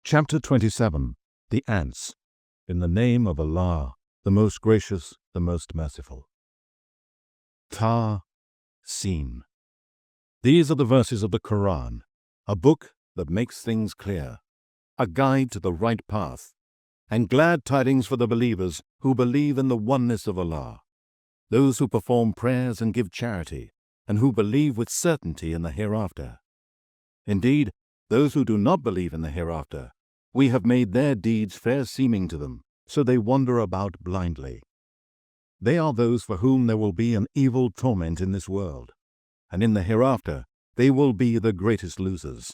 Chapter 27. The Ants. In the name of Allah, the most gracious, the most merciful. Ta-Sin. These are the verses of the Quran, a book that makes things clear, a guide to the right path, and glad tidings for the believers who believe in the oneness of Allah, those who perform prayers and give charity, and who believe with certainty in the hereafter. Indeed, those who do not believe in the hereafter, we have made their deeds fair seeming to them, so they wander about blindly. They are those for whom there will be an evil torment in this world, and in the hereafter they will be the greatest losers.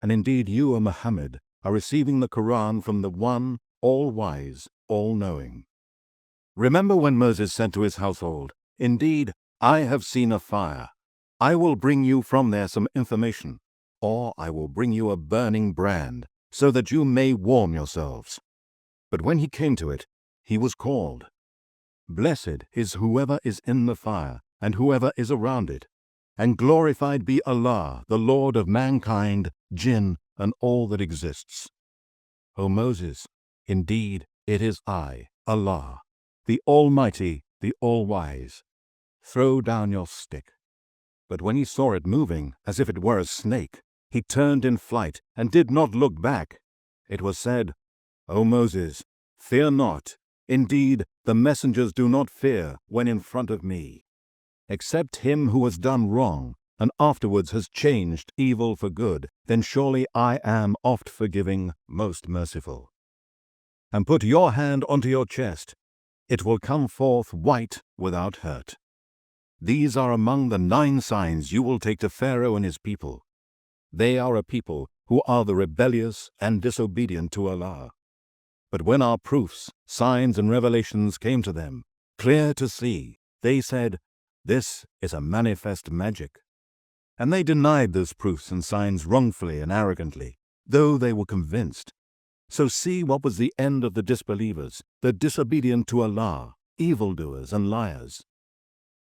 And indeed you, O Muhammad, are receiving the Quran from the One, all-wise, all-knowing. Remember when Moses said to his household, "Indeed, I have seen a fire. I will bring you from there some information, or I will bring you a burning brand, so that you may warm yourselves." But when he came to it, he was called. Blessed is whoever is in the fire, and whoever is around it, and glorified be Allah, the Lord of mankind, jinn, and all that exists. O Moses, indeed it is I, Allah, the Almighty, the All-Wise. Throw down your stick. But when he saw it moving, as if it were a snake, he turned in flight and did not look back. It was said, O Moses, fear not. Indeed, the messengers do not fear when in front of me, except him who has done wrong and afterwards has changed evil for good. Then surely I am oft forgiving, most merciful. And put your hand onto your chest. It will come forth white without hurt. These are among the 9 signs you will take to Pharaoh and his people. They are a people who are the rebellious and disobedient to Allah. But when our proofs, signs, and revelations came to them, clear to see, they said, "This is a manifest magic." And they denied those proofs and signs wrongfully and arrogantly, though they were convinced. So see what was the end of the disbelievers, the disobedient to Allah, evildoers and liars.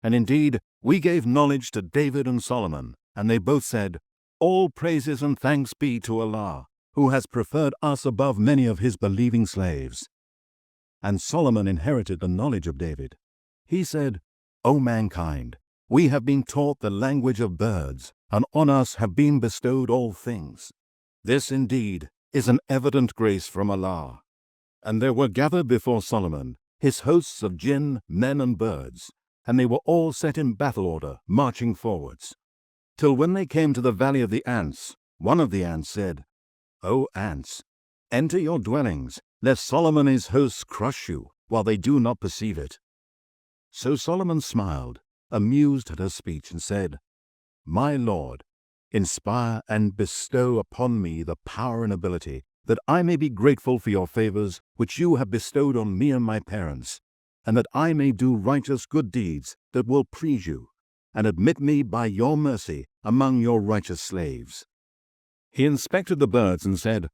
And indeed, we gave knowledge to David and Solomon, and they both said, "All praises and thanks be to Allah, who has preferred us above many of his believing slaves." And Solomon inherited the knowledge of David. He said, "O mankind, we have been taught the language of birds, and on us have been bestowed all things. This indeed is an evident grace from Allah." And there were gathered before Solomon his hosts of jinn, men, and birds, and they were all set in battle order, marching forwards. Till when they came to the valley of the ants, one of the ants said, "O ants, enter your dwellings, lest Solomon and his hosts crush you, while they do not perceive it." So Solomon smiled, amused at her speech, and said, "My Lord, inspire and bestow upon me the power and ability, that I may be grateful for your favors which you have bestowed on me and my parents, and that I may do righteous good deeds that will please you, and admit me by your mercy among your righteous slaves." He inspected the birds and said,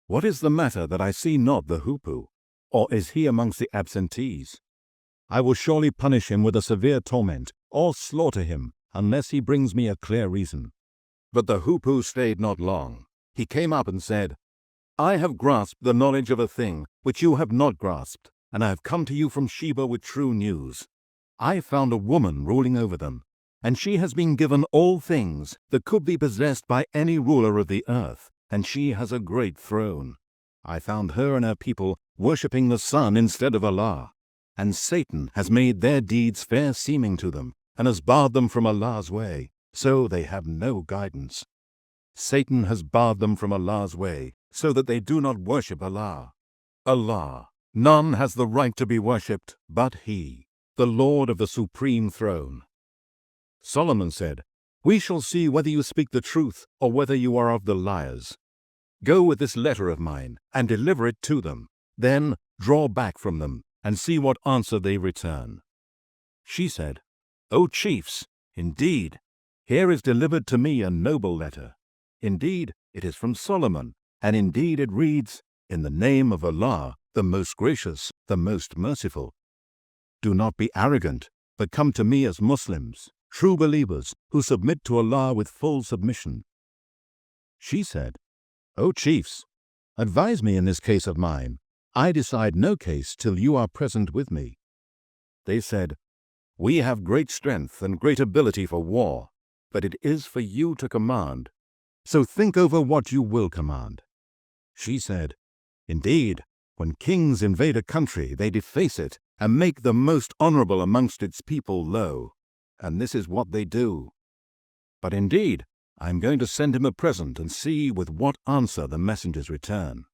"What is the matter that I see not the hoopoe? Or is he amongst the absentees? I will surely punish him with a severe torment, or slaughter him, unless he brings me a clear reason." But the hoopoe stayed not long. He came up and said, "I have grasped the knowledge of a thing which you have not grasped, and I have come to you from Sheba with true news. I found a woman ruling over them, and she has been given all things that could be possessed by any ruler of the earth, and she has a great throne. I found her and her people worshipping the sun instead of Allah, and Satan has made their deeds fair seeming to them, and has barred them from Allah's way, so they have no guidance. Satan has barred them from Allah's way, so that they do not worship Allah. Allah, none has the right to be worshipped but He, the Lord of the supreme throne." Solomon said, "We shall see whether you speak the truth or whether you are of the liars. Go with this letter of mine and deliver it to them. Then draw back from them and see what answer they return." She said, "O chiefs, indeed, here is delivered to me a noble letter. Indeed, it is from Solomon, and indeed it reads, 'In the name of Allah, the most gracious, the most merciful.' Do not be arrogant, but come to me as Muslims, true believers who submit to Allah with full submission." She said, "O chiefs, Advise me in this case of mine. I decide no case till you are present with me." They said, "We have great strength and great ability for war, but it is for you to command. So think over what you will command." She said, "Indeed, when kings invade a country, they deface it and make the most honorable amongst its people low, and this is what they do. But indeed, I am going to send him a present and see with what answer the messengers return."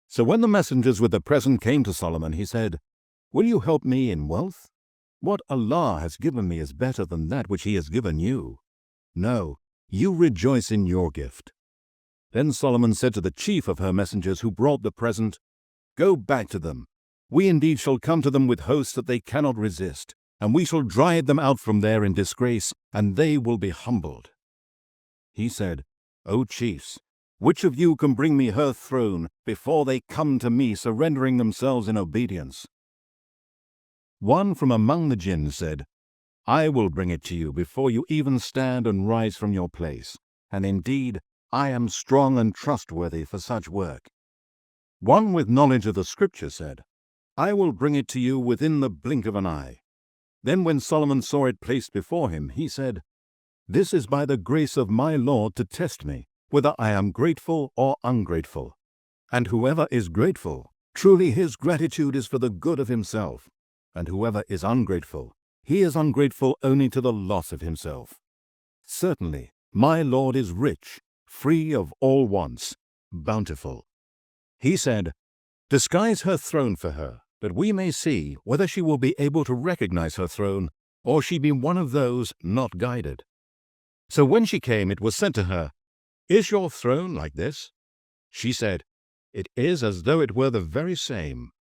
So when the messengers with the present came to Solomon, he said, "Will you help me in wealth? What Allah has given me is better than that which he has given you. No, you rejoice in your gift." Then Solomon said to the chief of her messengers who brought the present, "Go back to them. We indeed shall come to them with hosts that they cannot resist, and we shall drive them out from there in disgrace, and they will be humbled." He said, "O chiefs, which of you can bring me her throne before they come to me surrendering themselves in obedience?" One from among the jinn said, "I will bring it to you before you even stand and rise from your place, and indeed I am strong and trustworthy for such work." One with knowledge of the Scripture said, "I will bring it to you within the blink of an eye." Then when Solomon saw it placed before him, he said, "This is by the grace of my Lord to test me, whether I am grateful or ungrateful. And whoever is grateful, truly his gratitude is for the good of himself, and whoever is ungrateful, he is ungrateful only to the loss of himself. Certainly, my Lord is rich, free of all wants, bountiful." He said, "Disguise her throne for her, that we may see whether she will be able to recognize her throne, or she be one of those not guided." So when she came, it was said to her, "Is your throne like this?" She said, "It is as though it were the very same."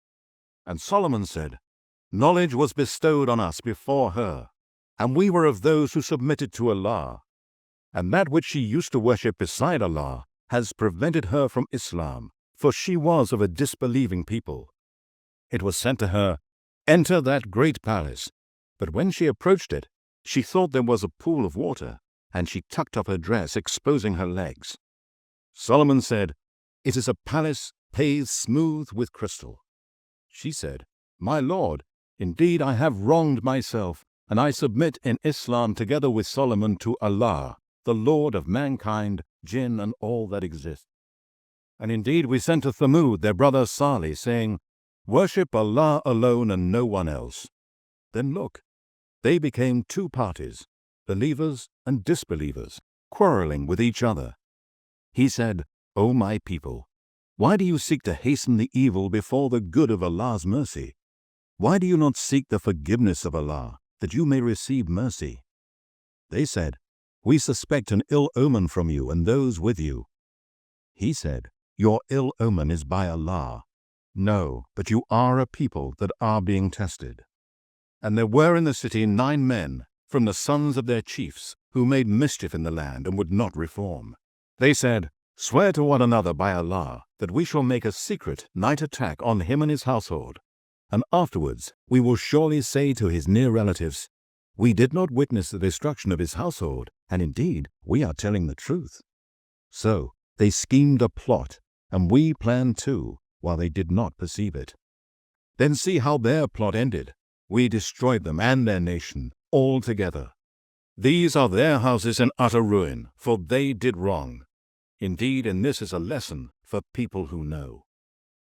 And Solomon said, "Knowledge was bestowed on us before her, and we were of those who submitted to Allah. And that which she used to worship beside Allah has prevented her from Islam, for she was of a disbelieving people. It was said to her, 'Enter that great palace.' But when she approached it, she thought there was a pool of water, and she tucked up her dress, exposing her legs. Solomon said, 'It is a palace paved smooth with crystal.' She said, 'My Lord, indeed I have wronged myself, and I submit in Islam together with Solomon to Allah, the Lord of mankind, jinn, and all that exists. And indeed we sent to Thamud their brother Salih, saying, Worship Allah alone and no one else. Then look, they became two parties, believers and disbelievers, quarreling with each other. He said, O my people, why do you seek to hasten the evil before the good of Allah's mercy? Why do you not seek the forgiveness of Allah, that you may receive mercy? They said, We suspect an ill omen from you and those with you. He said, Your ill omen is by Allah. No, but you are a people that are being tested. And there were in the city 9 men from the sons of their chiefs who made mischief in the land and would not reform. They said, Swear to one another by Allah that we shall make a secret night attack on him and his household, and afterwards we will surely say to his near relatives, We did not witness the destruction of his household, and indeed we are telling the truth. So they schemed a plot, and we planned too, while they did not perceive it. Then see how their plot ended. We destroyed them and their nation altogether. These are their houses in utter ruin, for they did wrong. Indeed, in this is a lesson for people who know.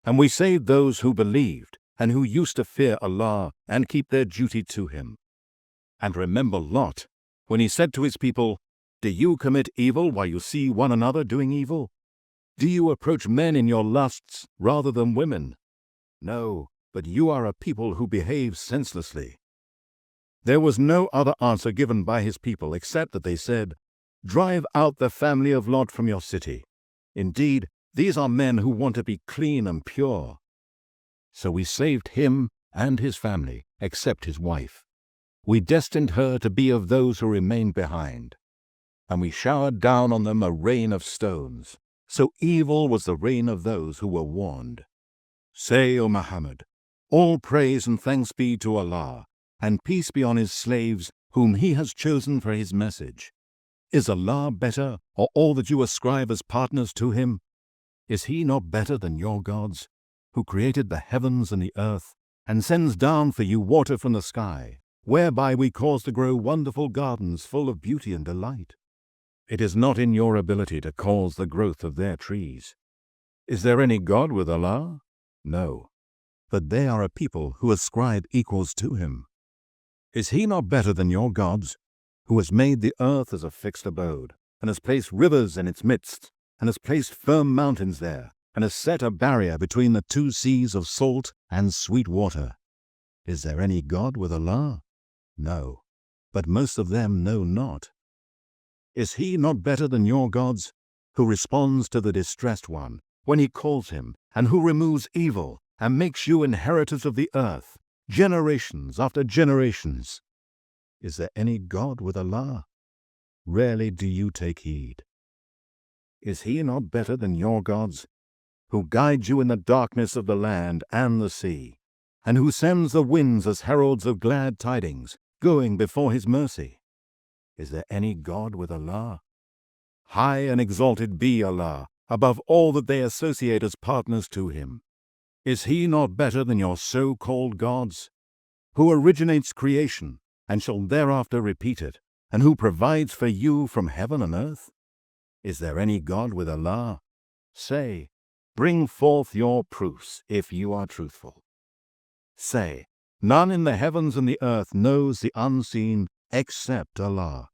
And we saved those who believed and who used to fear Allah and keep their duty to him. And remember Lot, when he said to his people, Do you commit evil while you see one another doing evil? Do you approach men in your lusts rather than women? No, but you are a people who behave senselessly. There was no other answer given by his people except that they said, Drive out the family of Lot from your city. Indeed, these are men who want to be clean and pure. So we saved him and his family, except his wife. We destined her to be of those who remained behind. And we showered down on them a rain of stones. So evil was the rain of those who were warned. Say, O Muhammad, all praise and thanks be to Allah, and peace be on his slaves whom he has chosen for his message. Is Allah better, or all that you ascribe as partners to him? Is he not better than your gods, who created the heavens and the earth, and sends down for you water from the sky, whereby we cause to grow wonderful gardens full of beauty and delight? It is not in your ability to cause the growth of their trees. Is there any God with Allah? No, but they are a people who ascribe equals to him. Is he not better than your gods, who has made the earth as a fixed abode, and has placed rivers in its midst, and has placed firm mountains there, and has set a barrier between the two seas of salt and sweet water? Is there any God with Allah? No, but most of them know not. Is he not better than your gods, who responds to the distressed one when he calls him, and who removes evil and makes you inheritors of the earth, generations after generations? Is there any God with Allah? Rarely do you take heed. Is he not better than your gods, who guides you in the darkness of the land and the sea, and who sends the winds as heralds of glad tidings, going before his mercy? Is there any God with Allah? High and exalted be Allah, above all that they associate as partners to him. Is he not better than your so-called gods, who originates creation and shall thereafter repeat it, and who provides for you from heaven and earth? Is there any God with Allah? Say, bring forth your proofs if you are truthful. Say, none in the heavens and the earth knows the unseen except Allah,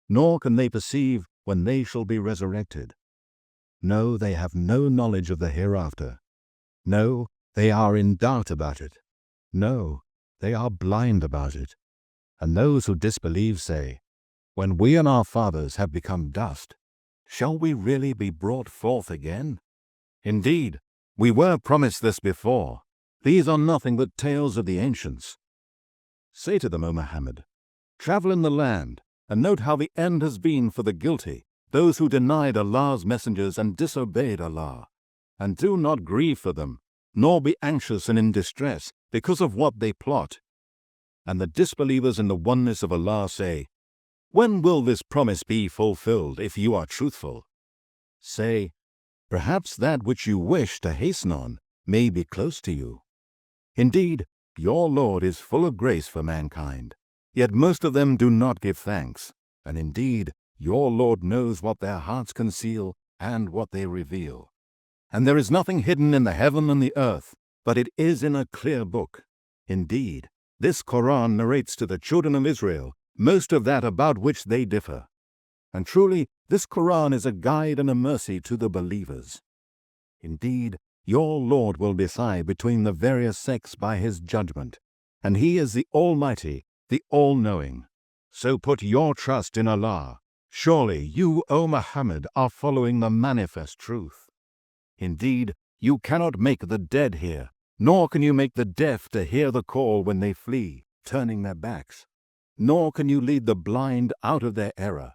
nor can they perceive when they shall be resurrected. No, they have no knowledge of the hereafter. No, they are in doubt about it. No, they are blind about it. And those who disbelieve say, when we and our fathers have become dust, shall we really be brought forth again? Indeed, we were promised this before. These are nothing but tales of the ancients. Say to them, O Muhammad, travel in the land, and note how the end has been for the guilty, those who denied Allah's messengers and disobeyed Allah. And do not grieve for them, nor be anxious and in distress because of what they plot. And the disbelievers in the oneness of Allah say, when will this promise be fulfilled if you are truthful? Say, perhaps that which you wish to hasten on may be close to you. Indeed, your Lord is full of grace for mankind, yet most of them do not give thanks, and indeed, your Lord knows what their hearts conceal and what they reveal. And there is nothing hidden in the heaven and the earth, but it is in a clear book. Indeed, this Quran narrates to the children of Israel most of that about which they differ. And truly, this Quran is a guide and a mercy to the believers. Indeed, your Lord will decide between the various sects by his judgment, and he is the Almighty, the All-Knowing. So put your trust in Allah. Surely you, O Muhammad, are following the manifest truth. Indeed, you cannot make the dead hear, nor can you make the deaf to hear the call when they flee, turning their backs. Nor can you lead the blind out of their error.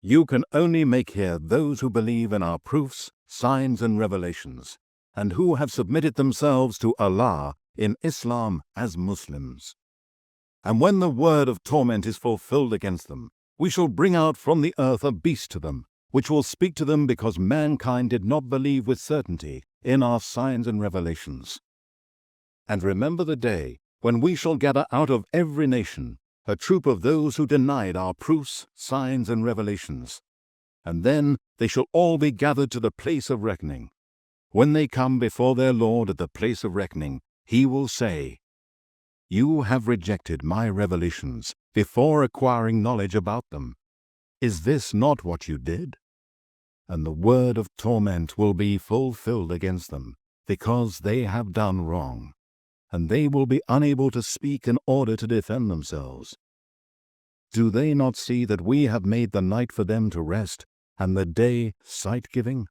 You can only make hear those who believe in our proofs, signs, and revelations, and who have submitted themselves to Allah in Islam as Muslims. And when the word of torment is fulfilled against them, we shall bring out from the earth a beast to them, which will speak to them because mankind did not believe with certainty in our signs and revelations. And remember the day when we shall gather out of every nation a troop of those who denied our proofs, signs, and revelations. And then they shall all be gathered to the place of reckoning. When they come before their Lord at the place of reckoning, he will say, you have rejected my revelations before acquiring knowledge about them. Is this not what you did? And the word of torment will be fulfilled against them, because they have done wrong, and they will be unable to speak in order to defend themselves. Do they not see that we have made the night for them to rest, and the day sight-giving?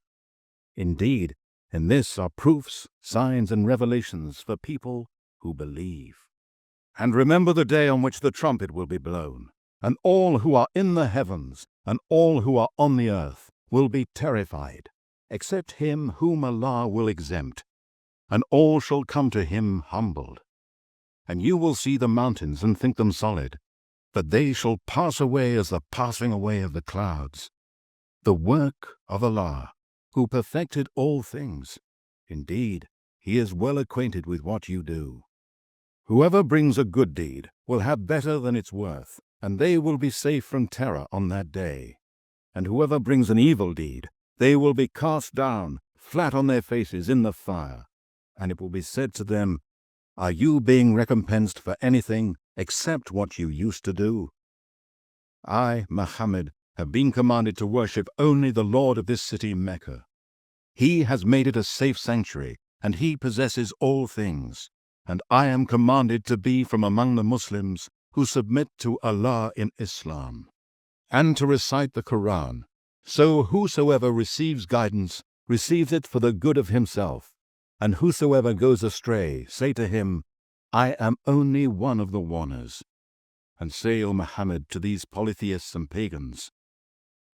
Indeed, in this are proofs, signs, and revelations for people who believe. And remember the day on which the trumpet will be blown, and all who are in the heavens and all who are on the earth will be terrified, except him whom Allah will exempt, and all shall come to him humbled. And you will see the mountains and think them solid, but they shall pass away as the passing away of the clouds. The work of Allah, who perfected all things. Indeed, he is well acquainted with what you do. Whoever brings a good deed will have better than its worth, and they will be safe from terror on that day. And whoever brings an evil deed, they will be cast down, flat on their faces in the fire. And it will be said to them, "Are you being recompensed for anything except what you used to do?" I, Muhammad, have been commanded to worship only the Lord of this city, Mecca. He has made it a safe sanctuary, and he possesses all things. And I am commanded to be from among the Muslims who submit to Allah in Islam, and to recite the Quran. So whosoever receives guidance receives it for the good of himself, and whosoever goes astray, say to him, "I am only one of the warners." And say, O Muhammad, to these polytheists and pagans,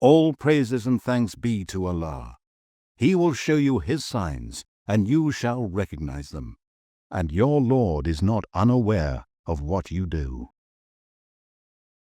"All praises and thanks be to Allah. He will show you His signs, and you shall recognize them. And your Lord is not unaware of what you do."